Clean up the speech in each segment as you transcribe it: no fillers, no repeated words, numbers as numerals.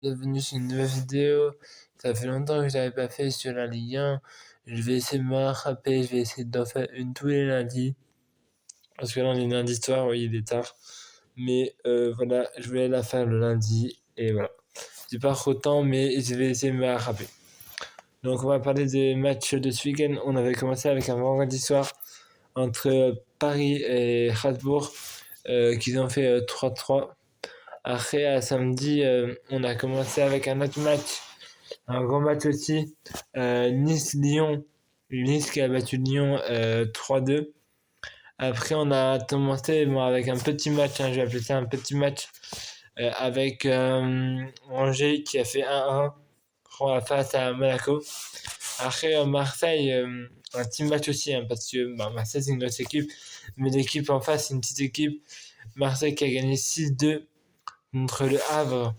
Bienvenue sur une nouvelle vidéo. Ça fait longtemps que je l'avais pas fait sur la Ligue 1. Je vais essayer de me rattraper, je vais essayer d'en faire une tous les lundis. Parce que là, on est lundi soir, oui, il est tard. Mais voilà, je voulais la faire le lundi. Et voilà. J'ai pas trop de temps, mais je vais essayer de me rattraper. Donc, on va parler des matchs de ce week-end. On avait commencé avec un vendredi soir entre Paris et Strasbourg, qu'ils ont fait 3-3. Après, à samedi, on a commencé avec un autre match, un grand match aussi. Nice-Lyon. Nice qui a battu Lyon 3-2. Après, on a commencé avec un petit match, je vais appeler ça un petit match, avec Angers qui a fait 1-1 face à Monaco. Après, Marseille, un petit match aussi, parce que Marseille c'est une grosse équipe, mais l'équipe en face c'est une petite équipe. Marseille qui a gagné 6-2 contre le Havre.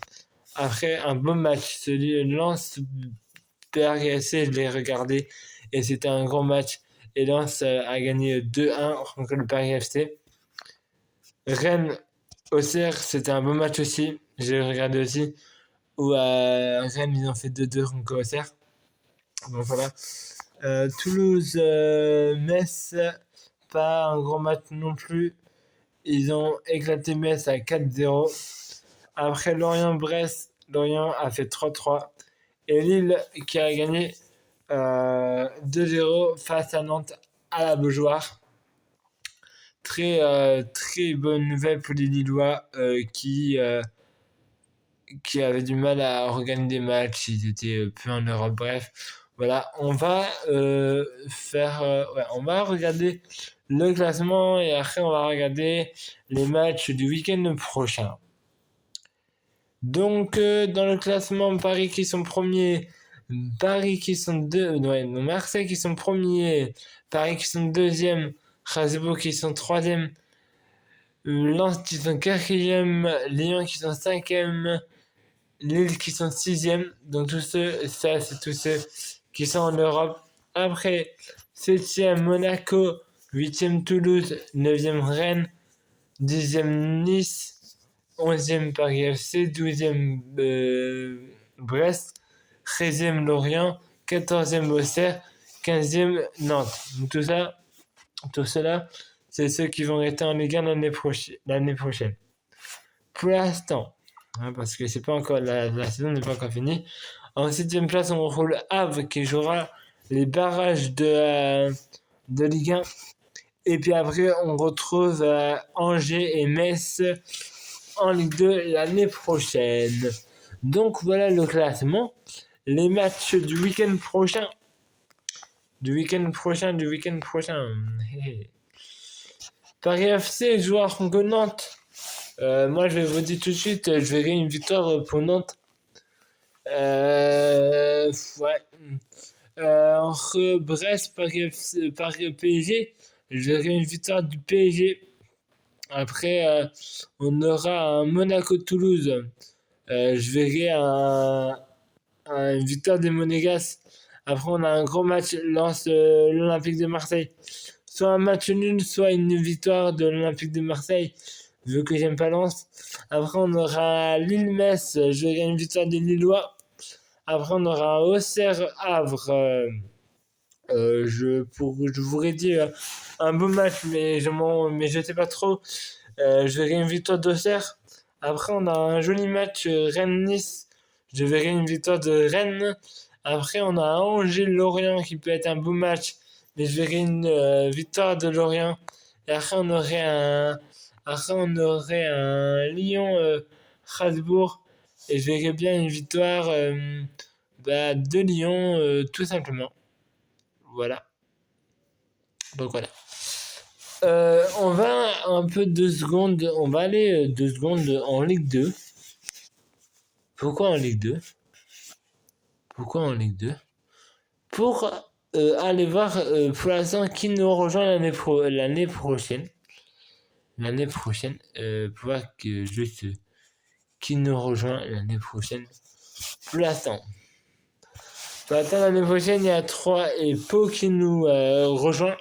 Après un beau match, celui de Lens PRGC, je l'ai regardé et c'était un grand match. Et Lens a gagné 2-1 contre le Paris FC. Rennes Auxerre, c'était un beau match aussi, je l'ai regardé aussi. Où Rennes ils ont fait 2-2 contre Auxerre. Donc voilà. Toulouse Metz, pas un gros match non plus. Ils ont éclaté Metz à 4-0. Après Lorient-Brest, Lorient a fait 3-3. Et Lille qui a gagné 2-0 face à Nantes à la Beaujoire. Très bonne nouvelle pour les Lillois qui avaient du mal à regagner des matchs. Ils étaient peu en Europe. Bref, voilà, on va on va regarder le classement et après on va regarder les matchs du week-end prochain. Donc, dans le classement, Paris qui sont premiers, Paris qui sont Marseille qui sont premiers, Paris qui sont deuxième, Strasbourg qui sont troisième, Lens qui sont quatrième, Lyon qui sont cinquième, Lille qui sont sixième. Donc tous ceux, ça c'est tous ceux qui sont en Europe. Après, septième Monaco, huitième Toulouse, neuvième Rennes, dixième Nice, 11e Paris FC, 12e Brest, 13e Lorient, 14e Auxerre, 15e Nantes. Donc tout cela, c'est ceux qui vont être en Ligue 1 l'année prochaine. Pour l'instant, parce que c'est pas encore la saison n'est pas encore finie. En 7e place, on roule Havre qui jouera les barrages de Ligue 1. Et puis après, on retrouve Angers et Metz en Ligue 2 l'année prochaine. Donc voilà le classement. Les matchs du week-end prochain. Paris FC jouera contre Nantes. Moi, je vais vous dire tout de suite, je verrai une victoire pour Nantes. Entre Brest, Paris PSG, je verrai une victoire du PSG. Après, on aura un Monaco-Toulouse. Je verrai une victoire des Monégas. Après, on a un gros match lance l'Olympique de Marseille. Soit un match nul, soit une victoire de l'Olympique de Marseille, vu que j'aime pas Lens. Après, on aura Lille-Metz. Je verrai une victoire des Lillois. Après, on aura Auxerre-Havre. Je voudrais dire un beau match, mais je sais pas trop. Je verrai une victoire d'Auxerre. Après, on a un joli match Rennes-Nice. Je verrai une victoire de Rennes. Après, on a Angers-Lorient qui peut être un beau match, mais je verrai une victoire de Lorient. Et après, on aurait un Lyon-Strasbourg. Et je verrai bien une victoire de Lyon, tout simplement. Voilà. Donc voilà. On va un peu 2 secondes. On va aller 2 secondes en Ligue 2. Pourquoi en Ligue 2? Pour aller voir pour l'instant qui nous rejoint l'année prochaine. Pour voir que juste qui nous rejoint l'année prochaine. Pour l'instant, l'année prochaine, il y a 3 et Pau qui nous rejoint.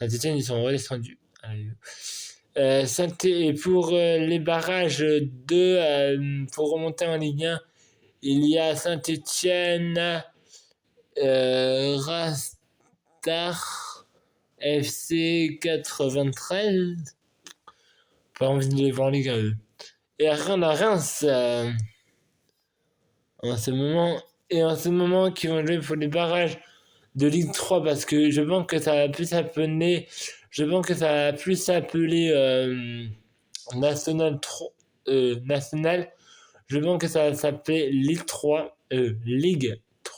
La deuxième, ils sont redescendus. Et pour les barrages pour remonter en Ligue 1, il y a Saint-Étienne, Rastar, FC 93. Pas envie de les voir en Ligue 1, eux. Et Reims, en ce moment, qui vont jouer pour les barrages de Ligue 3 parce que je pense que ça va plus s'appeler National 3, National. Je pense que ça va s'appeler Ligue 3,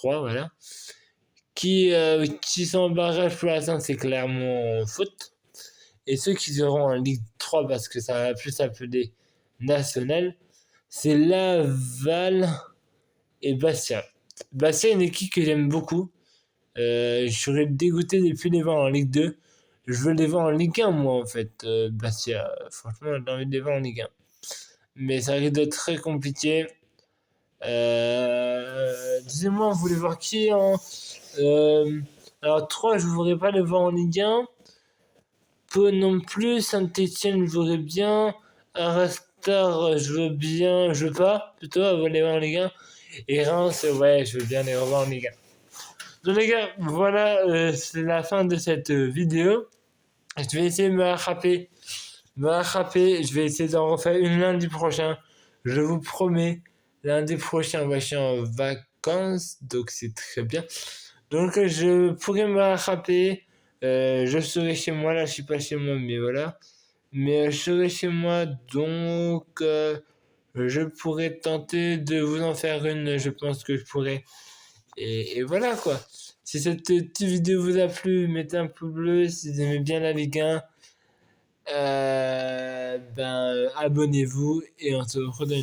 voilà. Qui sont en barrage pour l'instant, c'est clairement foot. Et ceux qui seront en Ligue 3 parce que ça va plus s'appeler National, c'est Laval et Bastia. Bastia est une équipe que j'aime beaucoup. Je serais dégoûté de ne plus les voir en Ligue 2. Je veux les voir en Ligue 1, moi, en fait. Bastia, franchement, j'ai envie de les voir en Ligue 1. Mais ça risque d'être très compliqué. Disez-moi, vous voulez voir qui en... alors, 3, je ne voudrais pas les voir en Ligue 1. Peu non plus. Saint-Etienne, je voudrais bien. Arastar, je veux bien. Je veux pas, plutôt, les voir en Ligue 1. Et Reims, ouais, je veux bien les revoir en Ligue 1. Donc les gars, voilà, c'est la fin de cette vidéo. Je vais essayer de me rattraper. Je vais essayer d'en refaire une lundi prochain. Je vous promets, lundi prochain, je suis en vacances, donc c'est très bien. Donc je pourrais me rattraper. Je serai chez moi, là je suis pas chez moi, mais voilà. Mais je serai chez moi, donc je pourrais tenter de vous en faire une, je pense que je pourrais. Et voilà quoi. Si cette petite vidéo vous a plu, mettez un pouce bleu. Si vous aimez bien la Ligue 1, abonnez-vous et on se retrouve dans une